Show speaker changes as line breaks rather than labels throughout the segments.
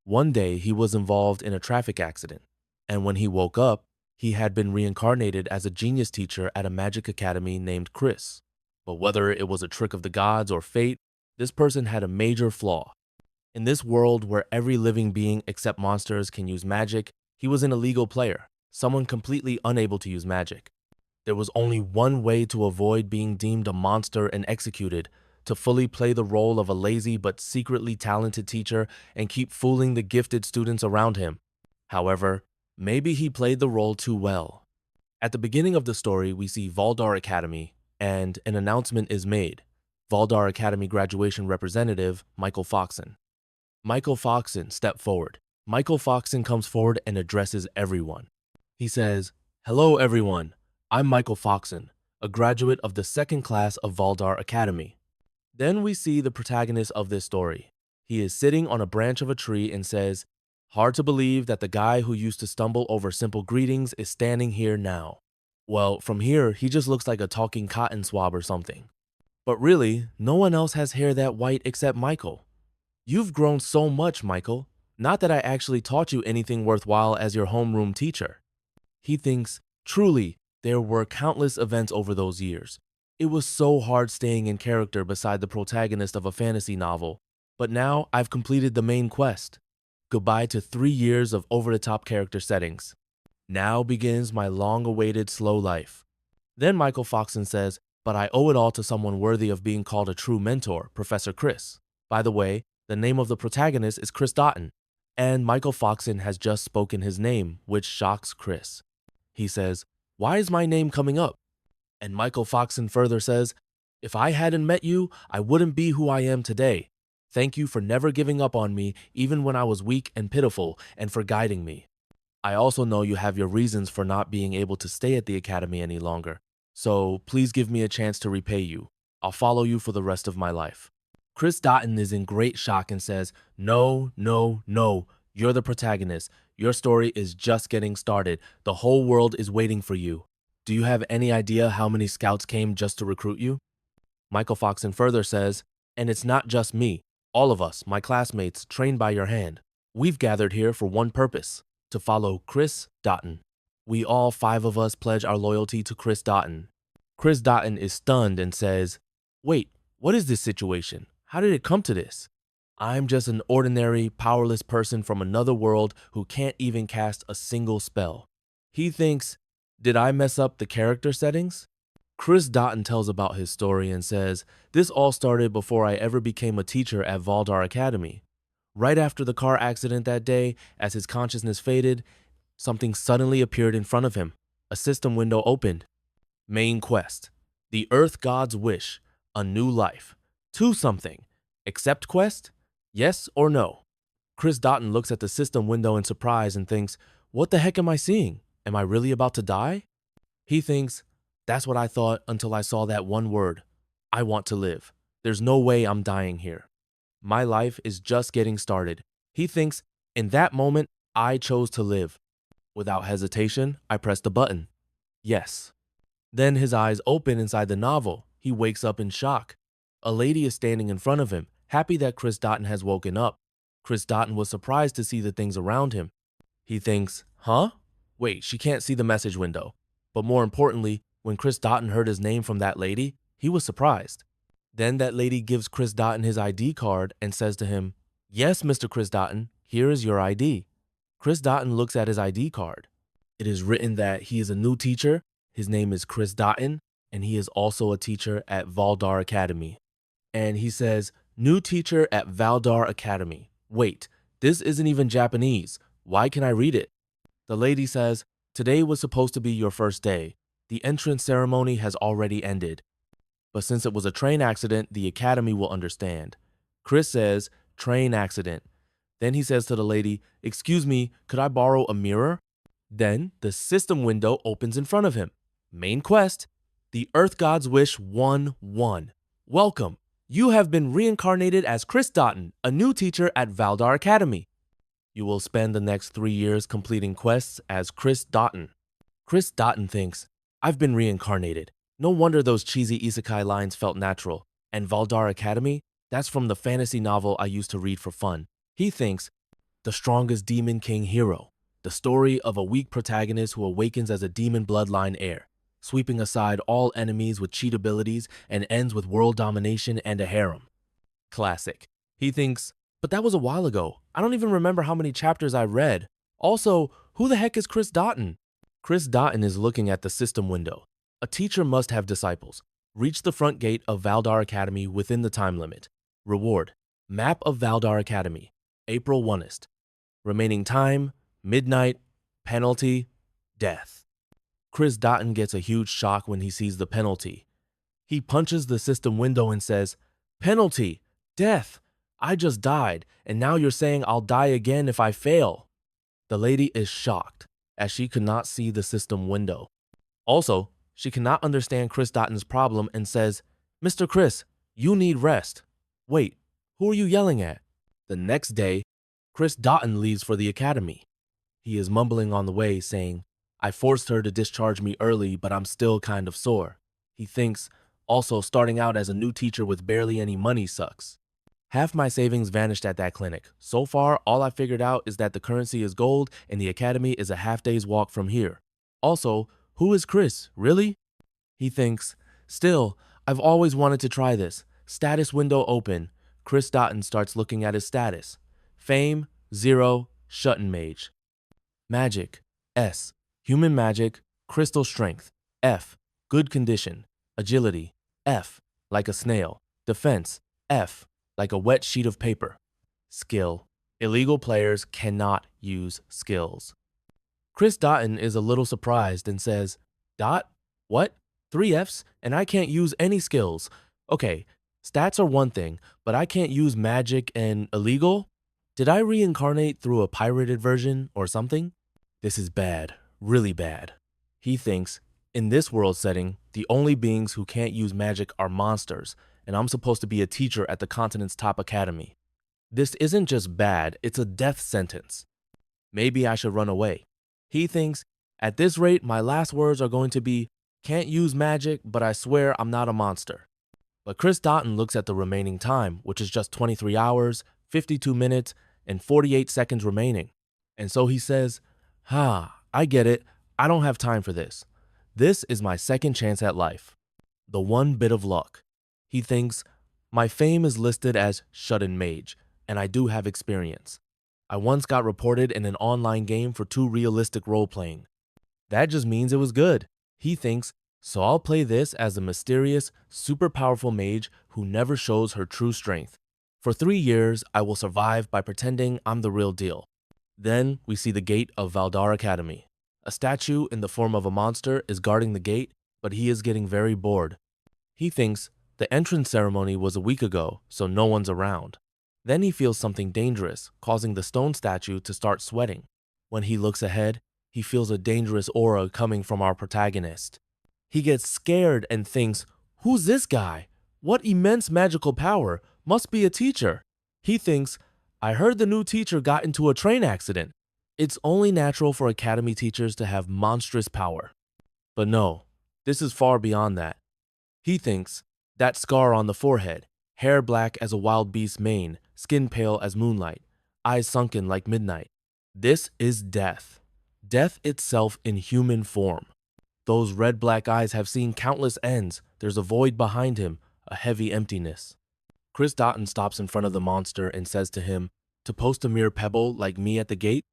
One day, he was involved in a traffic accident, and when he woke up, he had been reincarnated as a genius teacher at a magic academy named Chris. But whether it was a trick of the gods or fate, this person had a major flaw. In this world where every living being except monsters can use magic, he was an illegal player, someone completely unable to use magic. There was only one way to avoid being deemed a monster and executed: to fully play the role of a lazy but secretly talented teacher and keep fooling the gifted students around him. However, maybe he played the role too well. At the beginning of the story, we see Valdar Academy, and an announcement is made. Valdar Academy graduation representative, Michael Foxon. Michael Foxon stepped forward. Michael Foxon comes forward and addresses everyone. He says, "Hello everyone, I'm Michael Foxon, a graduate of the second class of Valdar Academy." Then we see the protagonist of this story. He is sitting on a branch of a tree and says, "Hard to believe that the guy who used to stumble over simple greetings is standing here now." Well, from here, he just looks like a talking cotton swab or something. But really, no one else has hair that white except Michael. "You've grown so much, Michael. Not that I actually taught you anything worthwhile as your homeroom teacher." He thinks, truly, there were countless events over those years. It was so hard staying in character beside the protagonist of a fantasy novel. But now I've completed the main quest. Goodbye to 3 years of over-the-top character settings. Now begins my long-awaited slow life. Then Michael Foxon says, "But I owe it all to someone worthy of being called a true mentor, Professor Chris." By the way, the name of the protagonist is Chris Doughton, and Michael Foxon has just spoken his name, which shocks Chris. He says, "Why is my name coming up?" And Michael Foxon further says, "If I hadn't met you, I wouldn't be who I am today. Thank you for never giving up on me, even when I was weak and pitiful, and for guiding me. I also know you have your reasons for not being able to stay at the academy any longer, so please give me a chance to repay you. I'll follow you for the rest of my life." Chris Doughton is in great shock and says, "No, no, no. You're the protagonist. Your story is just getting started. The whole world is waiting for you. Do you have any idea how many scouts came just to recruit you?" Michael Foxon further says, "And it's not just me. All of us, my classmates, trained by your hand. We've gathered here for one purpose: to follow Chris Doughton. We all 5 of us pledge our loyalty to Chris Doughton." Chris Doughton is stunned and says, "Wait, what is this situation? How did it come to this? I'm just an ordinary, powerless person from another world who can't even cast a single spell." He thinks, did I mess up the character settings? Chris Doughton tells about his story and says, "This all started before I ever became a teacher at Valdar Academy. Right after the car accident that day, as his consciousness faded, something suddenly appeared in front of him. A system window opened. Main quest: the Earth God's wish, a new life. To something. Accept quest? Yes or no?" Chris Doughton looks at the system window in surprise and thinks, what the heck am I seeing? Am I really about to die? He thinks, that's what I thought until I saw that one word. I want to live. There's no way I'm dying here. My life is just getting started. He thinks, in that moment, I chose to live. Without hesitation, I pressed the button. Yes. Then his eyes open inside the novel. He wakes up in shock. A lady is standing in front of him, happy that Chris Doughton has woken up. Chris Doughton was surprised to see the things around him. He thinks, huh? Wait, she can't see the message window. But more importantly, when Chris Doughton heard his name from that lady, he was surprised. Then that lady gives Chris Doughton his ID card and says to him, "Yes, Mr. Chris Doughton, here is your ID." Chris Doughton looks at his ID card. It is written that he is a new teacher, his name is Chris Doughton, and he is also a teacher at Valdar Academy. And he says, "New teacher at Valdar Academy. Wait, this isn't even Japanese. Why can I read it?" The lady says, "Today was supposed to be your first day. The entrance ceremony has already ended. But since it was a train accident, the academy will understand." Chris says, "Train accident." Then he says to the lady, "Excuse me, could I borrow a mirror?" Then the system window opens in front of him. Main quest: the Earth God's Wish 1-1. Welcome. You have been reincarnated as Chris Doughton, a new teacher at Valdar Academy. You will spend the next 3 years completing quests as Chris Doughton. Chris Doughton thinks, I've been reincarnated. No wonder those cheesy isekai lines felt natural. And Valdar Academy? That's from the fantasy novel I used to read for fun. He thinks, the strongest demon king hero, the story of a weak protagonist who awakens as a demon bloodline heir, sweeping aside all enemies with cheat abilities and ends with world domination and a harem. Classic. He thinks, but that was a while ago. I don't even remember how many chapters I read. Also, who the heck is Chris Dotton? Chris Dotton is looking at the system window. A teacher must have disciples. Reach the front gate of Valdar Academy within the time limit. Reward: Map of Valdar Academy, April 1st. Remaining time, midnight. Penalty: death. Chris Dotton gets a huge shock when he sees the penalty. He punches the system window and says, "Penalty! Death! I just died, and now you're saying I'll die again if I fail." The lady is shocked, as she could not see the system window. Also, she cannot understand Chris Dotton's problem and says, "Mr. Chris, you need rest." Wait, who are you yelling at? The next day, Chris Dotton leaves for the academy. He is mumbling on the way, saying, "I forced her to discharge me early, but I'm still kind of sore." He thinks, also starting out as a new teacher with barely any money sucks. Half my savings vanished at that clinic. So far, all I figured out is that the currency is gold and the academy is a half-day's walk from here. Also, who is Chris, really? He thinks, still, I've always wanted to try this. Status window open. Chris Dotton starts looking at his status. Fame, 0, Shutton Mage. Magic, S. Human magic, crystal strength. F. Good condition. Agility, F. Like a snail. Defense, F. Like a wet sheet of paper. Skill. Illegal players cannot use skills. Chris Dotton is a little surprised and says, "Dot? What? 3 Fs and I can't use any skills. Okay, stats are one thing, but I can't use magic and illegal? Did I reincarnate through a pirated version or something? This is bad, really bad." He thinks, in this world setting, the only beings who can't use magic are monsters, and I'm supposed to be a teacher at the continent's top academy. This isn't just bad, it's a death sentence. Maybe I should run away. He thinks, at this rate, my last words are going to be, "Can't use magic, but I swear I'm not a monster." But Chris Dotton looks at the remaining time, which is just 23 hours, 52 minutes, and 48 seconds remaining. And so he says, I get it. I don't have time for this. This is my second chance at life. The one bit of luck. He thinks, my fame is listed as Shut-in Mage, and I do have experience. I once got reported in an online game for too realistic role-playing. That just means it was good. He thinks, so I'll play this as the mysterious, super powerful mage who never shows her true strength. For 3 years, I will survive by pretending I'm the real deal. Then we see the gate of Valdar Academy. A statue in the form of a monster is guarding the gate, but he is getting very bored. He thinks the entrance ceremony was a week ago, so no one's around. Then he feels something dangerous, causing the stone statue to start sweating. When he looks ahead, he feels a dangerous aura coming from our protagonist. He gets scared and thinks, who's this guy? What immense magical power? Must be a teacher. He thinks, I heard the new teacher got into a train accident. It's only natural for academy teachers to have monstrous power. But no, this is far beyond that. He thinks, that scar on the forehead, hair black as a wild beast's mane, skin pale as moonlight, eyes sunken like midnight. This is death. Death itself in human form. Those red-black eyes have seen countless ends. There's a void behind him, a heavy emptiness. Chris Dotton stops in front of the monster and says to him, to post a mere pebble like me at the gate?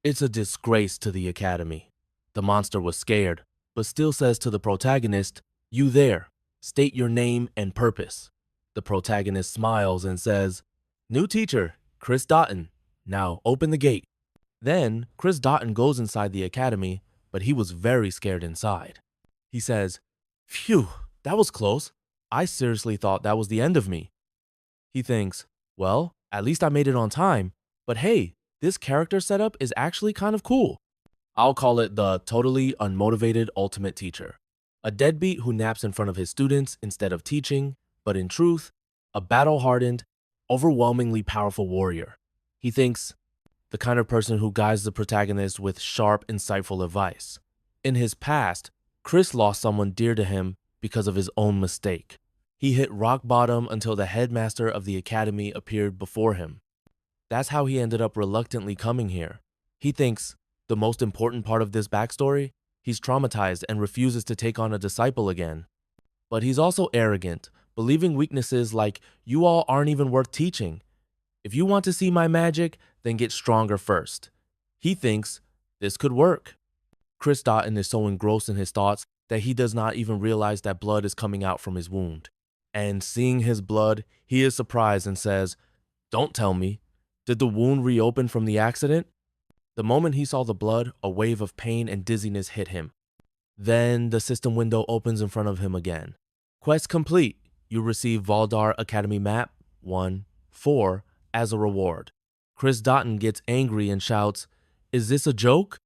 It's a disgrace to the academy. The monster was scared, but still says to the protagonist, you there, state your name and purpose. The protagonist smiles and says, new teacher, Chris Dotton. Now open the gate. Then Chris Dotton goes inside the academy, but he was very scared inside. He says, phew, that was close. I seriously thought that was the end of me. He thinks, well, at least I made it on time, but hey, this character setup is actually kind of cool. I'll call it the totally unmotivated ultimate teacher. A deadbeat who naps in front of his students instead of teaching, but in truth, a battle-hardened, overwhelmingly powerful warrior. He thinks, the kind of person who guides the protagonist with sharp, insightful advice. In his past, Chris lost someone dear to him because of his own mistake. He hit rock bottom until the headmaster of the academy appeared before him. That's how he ended up reluctantly coming here. He thinks the most important part of this backstory, he's traumatized and refuses to take on a disciple again. But he's also arrogant, believing weaknesses like, you all aren't even worth teaching. If you want to see my magic, then get stronger first. He thinks this could work. Chris Dotton is so engrossed in his thoughts that he does not even realize that blood is coming out from his wound. And seeing his blood, he is surprised and says, "Don't tell me. Did the wound reopen from the accident?" The moment he saw the blood, a wave of pain and dizziness hit him. Then the system window opens in front of him again. Quest complete. You receive Valdar Academy Map 1-4 as a reward. Chris Dotton gets angry and shouts, "Is this a joke?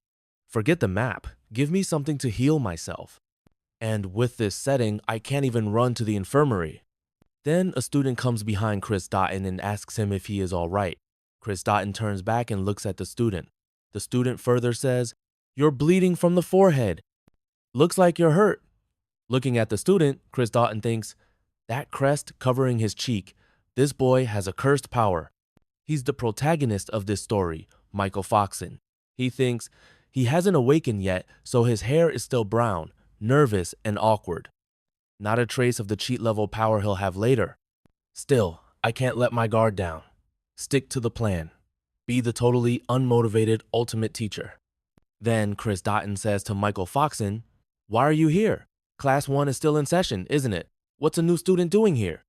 Forget the map. Give me something to heal myself. And with this setting, I can't even run to the infirmary." Then a student comes behind Chris Dotton and asks him if he is all right. Chris Dotton turns back and looks at the student. The student further says, "You're bleeding from the forehead. Looks like you're hurt." Looking at the student, Chris Dotton thinks, that crest covering his cheek, this boy has a cursed power. He's the protagonist of this story, Michael Foxon. He thinks he hasn't awakened yet, so his hair is still brown, nervous, and awkward. Not a trace of the cheat level power he'll have later. Still, I can't let my guard down. Stick to the plan. Be the totally unmotivated ultimate teacher. Then Chris Dotton says to Michael Foxon, "Why are you here? Class 1 is still in session, isn't it? What's a new student doing here?"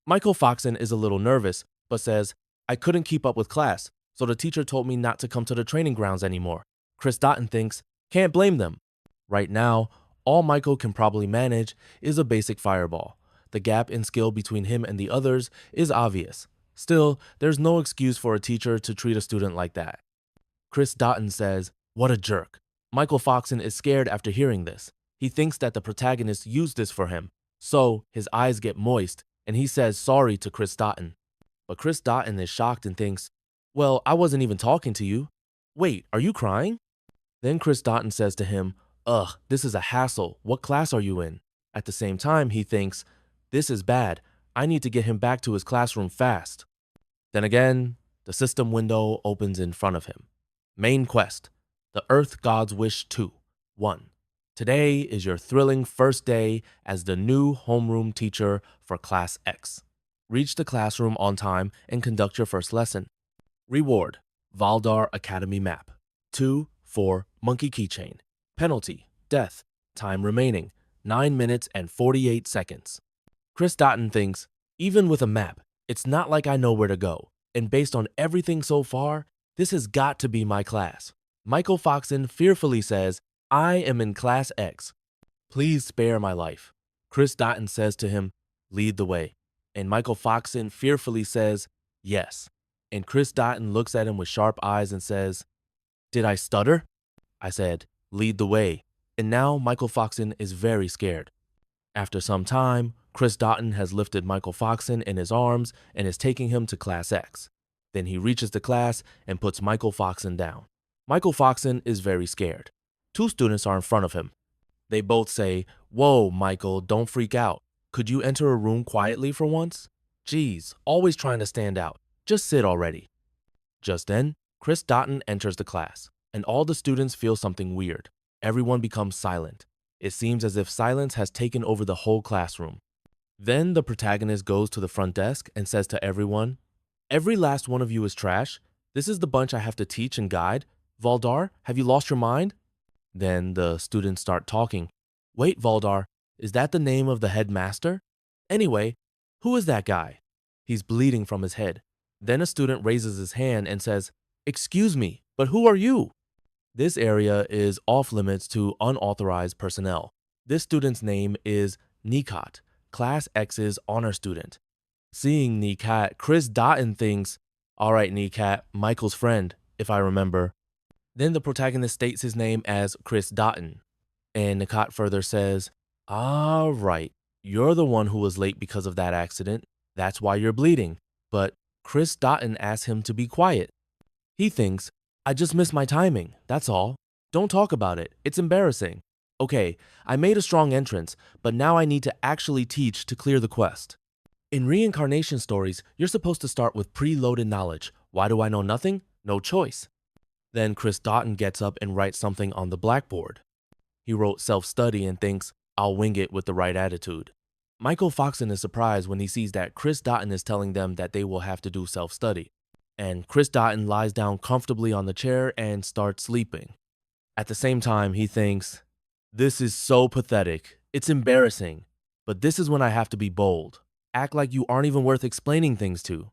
Michael Foxon is a little nervous, but says, "I couldn't keep up with class, so the teacher told me not to come to the training grounds anymore." Chris Dotton thinks, can't blame them. Right now, all Michael can probably manage is a basic fireball. The gap in skill between him and the others is obvious. Still, there's no excuse for a teacher to treat a student like that. Chris Dotton says, "What a jerk." Michael Foxon is scared after hearing this. He thinks that the protagonist used this for him, so his eyes get moist and he says sorry to Chris Dotton. But Chris Dotton is shocked and thinks, "Well, I wasn't even talking to you. Wait, are you crying?" Then Chris Dotton says to him, "Ugh, this is a hassle. What class are you in?" At the same time, he thinks, this is bad. I need to get him back to his classroom fast. Then again, the system window opens in front of him. Main quest, the Earth God's Wish 2, 1. Today is your thrilling first day as the new homeroom teacher for Class X. Reach the classroom on time and conduct your first lesson. Reward, Valdar Academy Map. 2-4 Monkey Keychain. Penalty, death. Time remaining, 9 minutes and 48 seconds. Chris Dotton thinks, even with a map, it's not like I know where to go. And based on everything so far, this has got to be my class. Michael Foxon fearfully says, "I am in Class X. Please spare my life." Chris Dotton says to him, "Lead the way." And Michael Foxon fearfully says, "Yes." And Chris Dotton looks at him with sharp eyes and says, "Did I stutter?" I said, "Lead the way." And now Michael Foxon is very scared. After some time, Chris Dotton has lifted Michael Foxon in his arms and is taking him to Class X. Then he reaches the class and puts Michael Foxon down. Michael Foxon is very scared. 2 students are in front of him. They both say, "Whoa, Michael, don't freak out. Could you enter a room quietly for once? Geez, always trying to stand out. Just sit already." Just then, Chris Dotton enters the class, and all the students feel something weird. Everyone becomes silent. It seems as if silence has taken over the whole classroom. Then the protagonist goes to the front desk and says to everyone, "Every last one of you is trash. This is the bunch I have to teach and guide. Valdar, have you lost your mind?" Then the students start talking. "Wait, Valdar, is that the name of the headmaster? Anyway, who is that guy? He's bleeding from his head." Then a student raises his hand and says, "Excuse me, but who are you?" This area is off limits to unauthorized personnel. This student's name is Nikat, Class X's honor student. Seeing Nikat, Chris Dotton thinks, "All right, Nikat, Michael's friend, if I remember." Then the protagonist states his name as Chris Dotton. And Nikat further says, "All right, you're the one who was late because of that accident. That's why you're bleeding." But Chris Dotton asks him to be quiet. He thinks, "I just missed my timing, that's all. Don't talk about it, it's embarrassing. Okay, I made a strong entrance, but now I need to actually teach to clear the quest." In reincarnation stories, you're supposed to start with preloaded knowledge, Why do I know nothing? No choice. Then Chris Doughton gets up and writes something on the blackboard. He wrote self-study and thinks, I'll wing it with the right attitude. Michael Foxon is surprised when he sees that Chris Doughton is telling them that they will have to do self-study. And Chris Doughton lies down comfortably on the chair and starts sleeping. At the same time, he thinks, this is so pathetic. It's embarrassing. But this is when I have to be bold. Act like you aren't even worth explaining things to.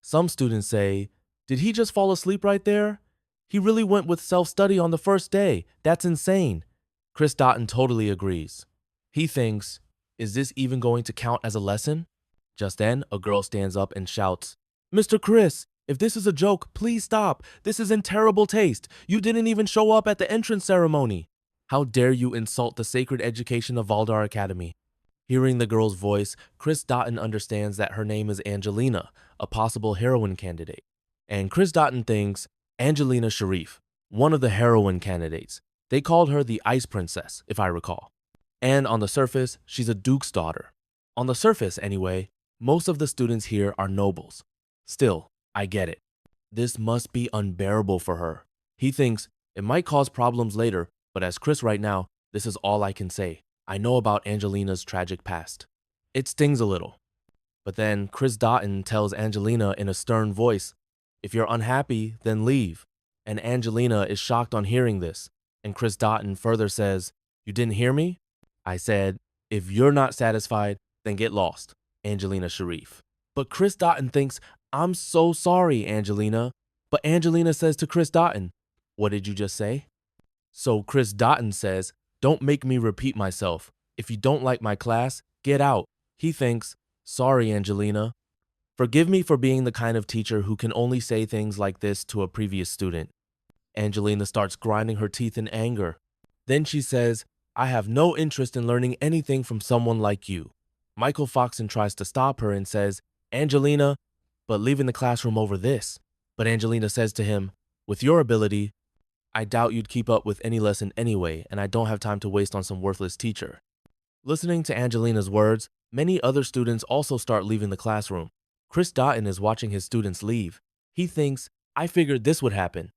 Some students say, did he just fall asleep right there? He really went with self-study on the first day. That's insane. Chris Doughton totally agrees. He thinks, is this even going to count as a lesson? Just then, a girl stands up and shouts, Mr. Chris, if this is a joke, please stop. This is in terrible taste. You didn't even show up at the entrance ceremony. How dare you insult the sacred education of Valdar Academy? Hearing the girl's voice, Chris Doughton understands that her name is Angelina, a possible heroine candidate. And Chris Doughton thinks, Angelina Sharif, one of the heroine candidates. They called her the Ice Princess, if I recall. And on the surface, she's a duke's daughter. On the surface, anyway, most of the students here are nobles. Still, I get it. This must be unbearable for her. He thinks it might cause problems later, but as Chris right now, this is all I can say. I know about Angelina's tragic past. It stings a little. But then Chris Doughton tells Angelina in a stern voice, if you're unhappy, then leave. And Angelina is shocked on hearing this. And Chris Doughton further says, you didn't hear me? I said, if you're not satisfied, then get lost, Angelina Sharif. But Chris Doughton thinks, I'm so sorry, Angelina. But Angelina says to Chris Doughton, what did you just say? So Chris Doughton says, don't make me repeat myself. If you don't like my class, get out. He thinks, sorry, Angelina. Forgive me for being the kind of teacher who can only say things like this to a previous student. Angelina starts grinding her teeth in anger. Then she says, I have no interest in learning anything from someone like you. Michael Foxon tries to stop her and says, Angelina, but leaving the classroom over this. But Angelina says to him, with your ability, I doubt you'd keep up with any lesson anyway, and I don't have time to waste on some worthless teacher. Listening to Angelina's words, many other students also start leaving the classroom. Chris Doughton is watching his students leave. He thinks, I figured this would happen.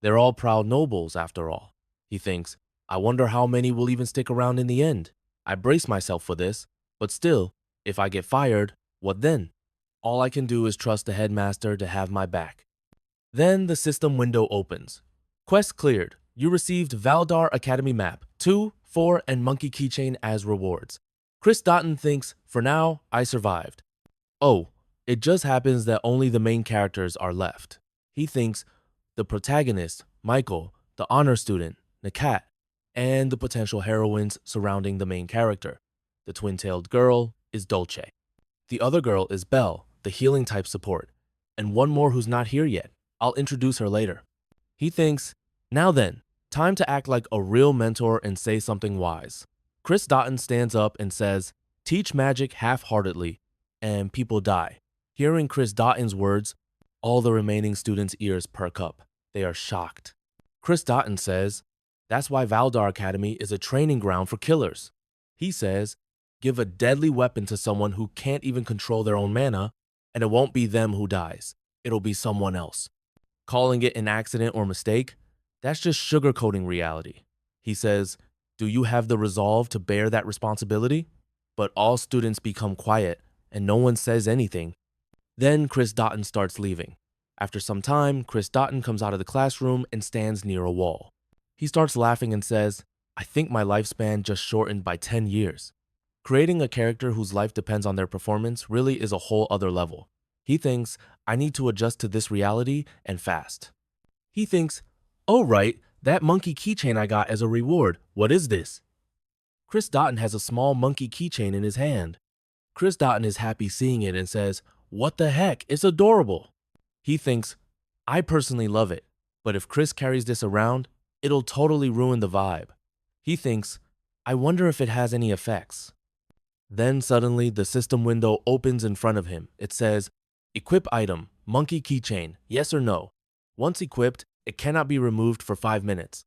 They're all proud nobles, after all. He thinks, I wonder how many will even stick around in the end. I brace myself for this, but still, if I get fired, what then? All I can do is trust the headmaster to have my back. Then the system window opens. Quest cleared. You received Valdar Academy map, 2, 4, and monkey keychain as rewards. Chris Doughton thinks, for now, I survived. Oh, it just happens that only the main characters are left. He thinks the protagonist, Michael, the honor student, Nakat, and the potential heroines surrounding the main character. The twin-tailed girl is Dolce. The other girl is Belle, the healing type support, and one more who's not here yet. I'll introduce her later. He thinks, now then, time to act like a real mentor and say something wise. Chris Doughton stands up and says, teach magic half-heartedly, and people die. Hearing Chris Doughton's words, all the remaining students' ears perk up. They are shocked. Chris Doughton says, that's why Valdar Academy is a training ground for killers. He says, give a deadly weapon to someone who can't even control their own mana, and it won't be them who dies. It'll be someone else. Calling it an accident or mistake, that's just sugarcoating reality. He says, do you have the resolve to bear that responsibility? But all students become quiet, and no one says anything. Then Chris Doughton starts leaving. After some time, Chris Doughton comes out of the classroom and stands near a wall. He starts laughing and says, I think my lifespan just shortened by 10 years. Creating a character whose life depends on their performance really is a whole other level. He thinks, I need to adjust to this reality and fast. He thinks, oh right, that monkey keychain I got as a reward, what is this? Chris Doughton has a small monkey keychain in his hand. Chris Doughton is happy seeing it and says, what the heck, it's adorable. He thinks, I personally love it, but if Chris carries this around, it'll totally ruin the vibe. He thinks, I wonder if it has any effects. Then suddenly the system window opens in front of him. It says, equip item, monkey keychain, yes or no. Once equipped, it cannot be removed for 5 minutes.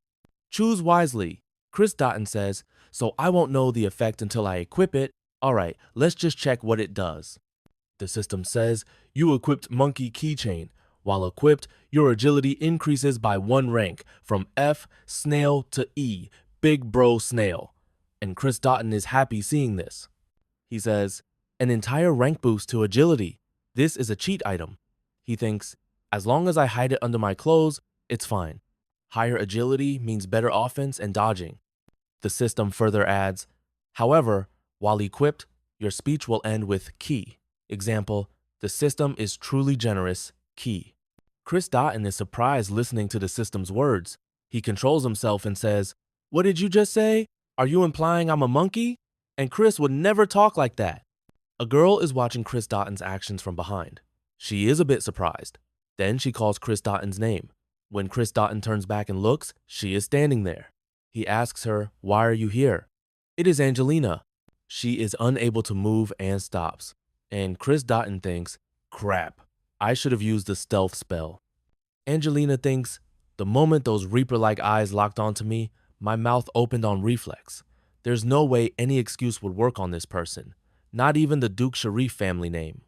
Choose wisely. Chris Doughton says, so I won't know the effect until I equip it. Alright, let's just check what it does. The system says, you equipped monkey keychain. While equipped, your agility increases by 1 rank from F, snail, to E, big bro snail. And Chris Dotton is happy seeing this. He says, an entire rank boost to agility. This is a cheat item. He thinks, as long as I hide it under my clothes, it's fine. Higher agility means better offense and dodging. The system further adds, however, while equipped, your speech will end with key. Example, the system is truly generous, key. Chris Dotton is surprised listening to the system's words. He controls himself and says, what did you just say? Are you implying I'm a monkey? And Chris would never talk like that. A girl is watching Chris Dotton's actions from behind. She is a bit surprised. Then she calls Chris Dotton's name. When Chris Dotton turns back and looks, she is standing there. He asks her, why are you here? It is Angelina. She is unable to move and stops. And Chris Dotton thinks, crap, I should have used the stealth spell. Angelina thinks, the moment those Reaper-like eyes locked onto me, my mouth opened on reflex. There's no way any excuse would work on this person, not even the Duke Sharif family name.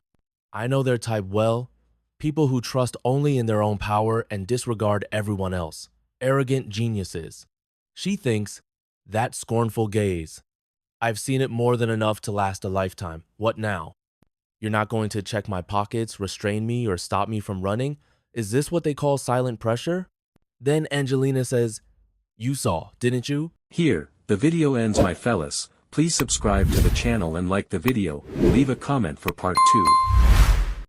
I know their type well, people who trust only in their own power and disregard everyone else, arrogant geniuses. She thinks, that scornful gaze. I've seen it more than enough to last a lifetime. What now? You're not going to check my pockets, restrain me, or stop me from running? Is this what they call silent pressure? Then Angelina says, you saw, didn't you?
Here, the video ends, my fellas. Please subscribe to the channel and like the video. Leave a comment for part 2.